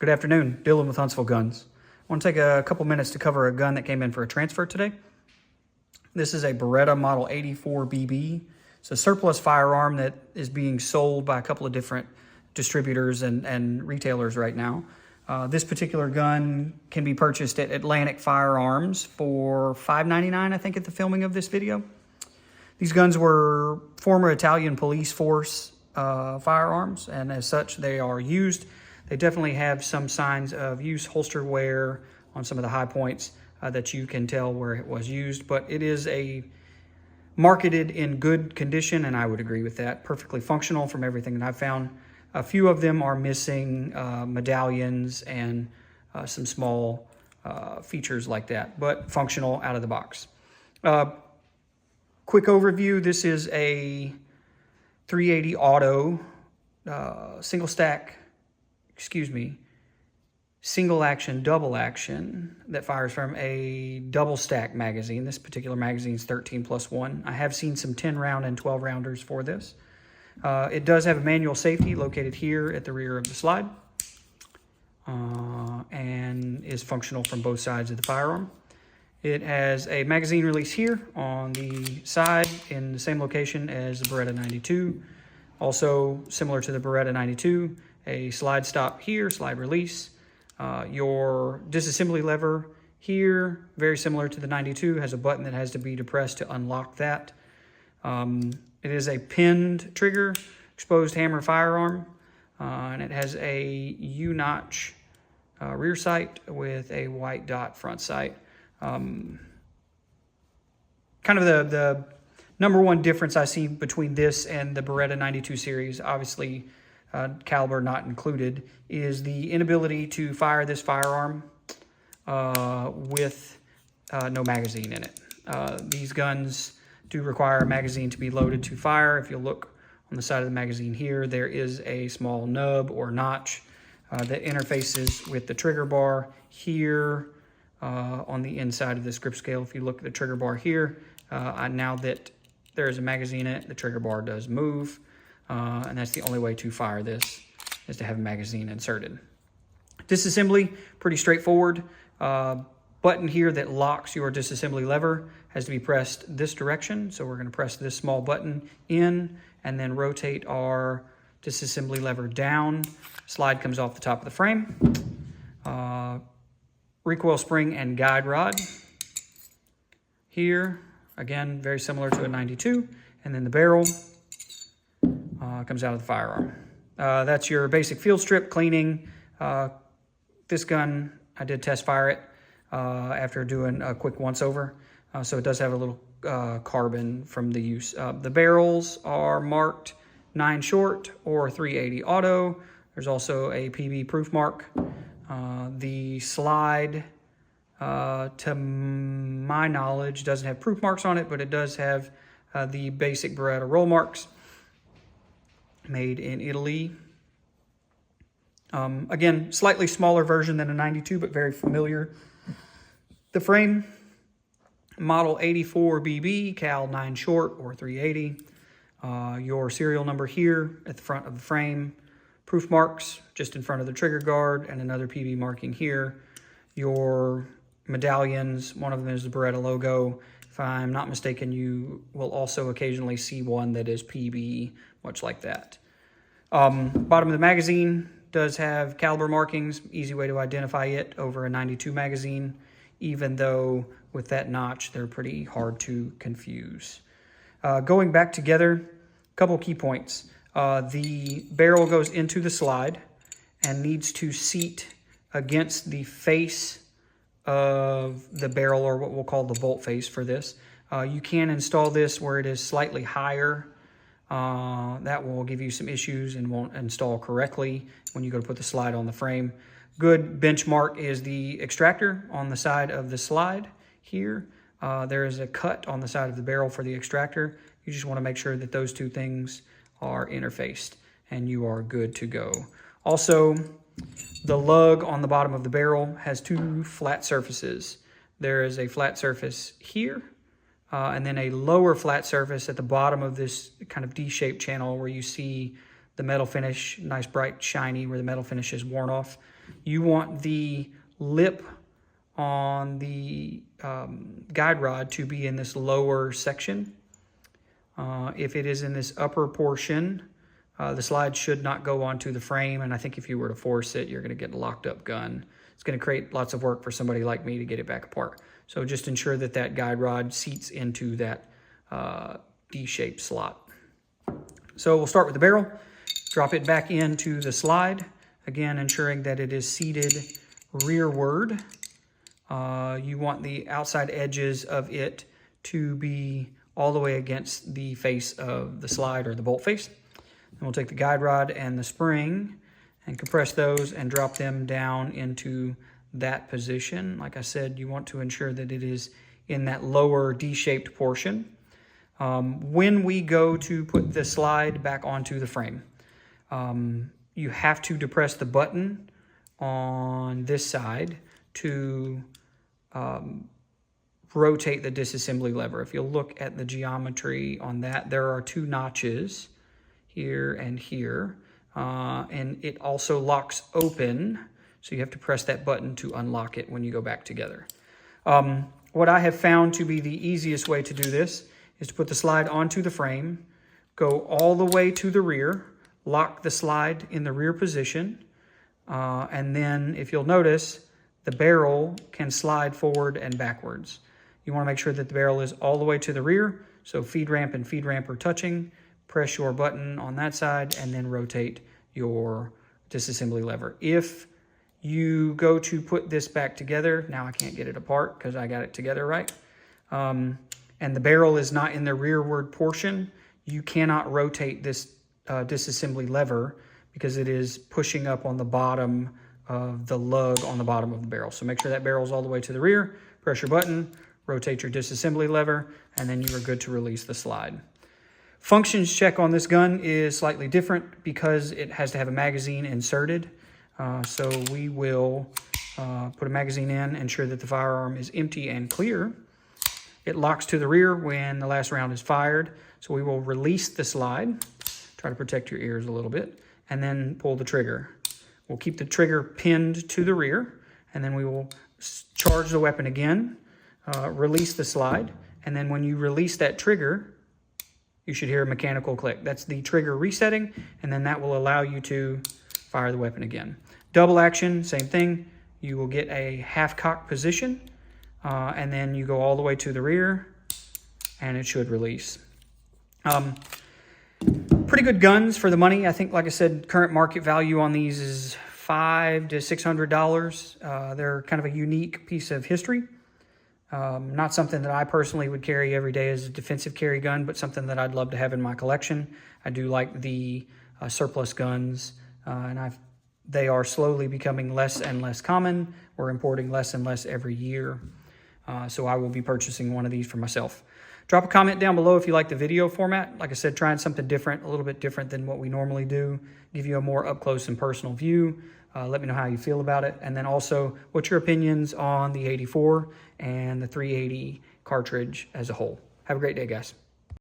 Good afternoon, Dylan with Huntsville Guns. I want to take a couple minutes to cover a gun that came in for a transfer today. This is a Beretta Model 84 BB. It's a surplus firearm that is being sold by a couple of different distributors and retailers right now. This particular gun can be purchased at Atlantic Firearms for $5.99, I think, at the filming of this video. These guns were former Italian police force firearms, and as such, they are used. They definitely have some signs of use, holster wear on some of the high points that you can tell where it was used, but it is marketed in good condition, and I would agree with that. Perfectly functional from everything that I've found. A few of them are missing medallions and some small features like that, but functional out of the box. Quick overview, this is a 380 auto single action, double action that fires from a double stack magazine. This particular magazine is 13+1. I have seen some 10 round and 12 rounders for this. It does have a manual safety located here at the rear of the slide and is functional from both sides of the firearm. It has a magazine release here on the side in the same location as the Beretta 92. Also similar to the Beretta 92, a slide stop here, slide release. Your disassembly lever here, very similar to the 92, has a button that has to be depressed to unlock that. It is a pinned trigger, exposed hammer firearm, and it has a U-notch rear sight with a white dot front sight. Kind of the number one difference I see between this and the Beretta 92 series, obviously caliber not included, is the inability to fire this firearm with no magazine in it. These guns do require a magazine to be loaded to fire. If you look on the side of the magazine here, there is a small nub or notch that interfaces with the trigger bar here on the inside of this grip scale. If you look at the trigger bar here, now that there is a magazine in it, the trigger bar does move, and that's the only way to fire this, is to have a magazine inserted. Disassembly, pretty straightforward. Button here that locks your disassembly lever has to be pressed this direction. So we're going to press this small button in and then rotate our disassembly lever down. Slide comes off the top of the frame. Recoil spring and guide rod here. Again, very similar to a 92. And then the barrel comes out of the firearm. That's your basic field strip cleaning. This gun, I did test fire it after doing a quick once over. So it does have a little carbon from the use. The barrels are marked 9 short or 380 auto. There's also a PB proof mark. The slide, to my knowledge, doesn't have proof marks on it, but it does have the basic Beretta roll marks, made in Italy. Again, slightly smaller version than a 92, but very familiar. The frame, Model 84 BB, cal 9 short or 380. Your serial number here at the front of the frame. Proof marks just in front of the trigger guard and another PB marking here. Your medallions, one of them is the Beretta logo. If I'm not mistaken, you will also occasionally see one that is PB, much like that. Bottom of the magazine does have caliber markings, easy way to identify it over a 92 magazine, even though with that notch, they're pretty hard to confuse. Going back together, a couple key points. The barrel goes into the slide and needs to seat against the face of the barrel, or what we'll call the bolt face for this. You can install this where it is slightly higher. That will give you some issues and won't install correctly when you go to put the slide on the frame. Good benchmark is the extractor on the side of the slide here. There is a cut on the side of the barrel for the extractor. You just want to make sure that those two things are interfaced and you are good to go. Also, the lug on the bottom of the barrel has 2 flat surfaces. There is a flat surface here and then a lower flat surface at the bottom of this kind of D-shaped channel where you see the metal finish, nice bright shiny where the metal finish is worn off. you want the lip on the guide rod to be in this lower section. If it is in this upper portion, the slide should not go onto the frame, and I think if you were to force it, you're going to get a locked up gun. It's going to create lots of work for somebody like me to get it back apart. So just ensure that that guide rod seats into that D-shaped slot. So we'll start with the barrel, drop it back into the slide, again ensuring that it is seated rearward. You want the outside edges of it to be all the way against the face of the slide or the bolt face. Then we'll take the guide rod and the spring and compress those and drop them down into that position. Like I said, you want to ensure that it is in that lower D-shaped portion. When we go to put the slide back onto the frame, you have to depress the button on this side to rotate the disassembly lever. If you'll look at the geometry on that, there are two notches here and here, and it also locks open, so you have to press that button to unlock it when you go back together. What I have found to be the easiest way to do this is to put the slide onto the frame, go all the way to the rear, lock the slide in the rear position, and then if you'll notice, the barrel can slide forward and backwards. You want to make sure that the barrel is all the way to the rear, so feed ramp and feed ramp are touching. Press your button on that side and then rotate your disassembly lever. If you go to put this back together, now I can't get it apart because I got it together right, and the barrel is not in the rearward portion, you cannot rotate this disassembly lever because it is pushing up on the bottom of the lug on the bottom of the barrel. So make sure that barrel is all the way to the rear, press your button, rotate your disassembly lever, and then you are good to release the slide. Functions check on this gun is slightly different because it has to have a magazine inserted. So we will put a magazine in, ensure that the firearm is empty and clear. It locks to the rear when the last round is fired. So we will release the slide, try to protect your ears a little bit, and then pull the trigger. We'll keep the trigger pinned to the rear, and then we will charge the weapon again, release the slide, and then when you release that trigger, you should hear a mechanical click. That's the trigger resetting, and then that will allow you to fire the weapon again. Double action, same thing. You will get a half cock position, and then you go all the way to the rear, and it should release. Pretty good guns for the money. I think, like I said, current market value on these is $500 to $600. They're kind of a unique piece of history. Not something that I personally would carry every day as a defensive carry gun, but something that I'd love to have in my collection. I do like the surplus guns, and they are slowly becoming less and less common. We're importing less and less every year. So I will be purchasing one of these for myself. Drop a comment down below if you like the video format. Like I said, trying something different, a little bit different than what we normally do. Give you a more up-close and personal view. Let me know how you feel about it. And then also, what's your opinions on the 84 and the 380 cartridge as a whole? Have a great day, guys.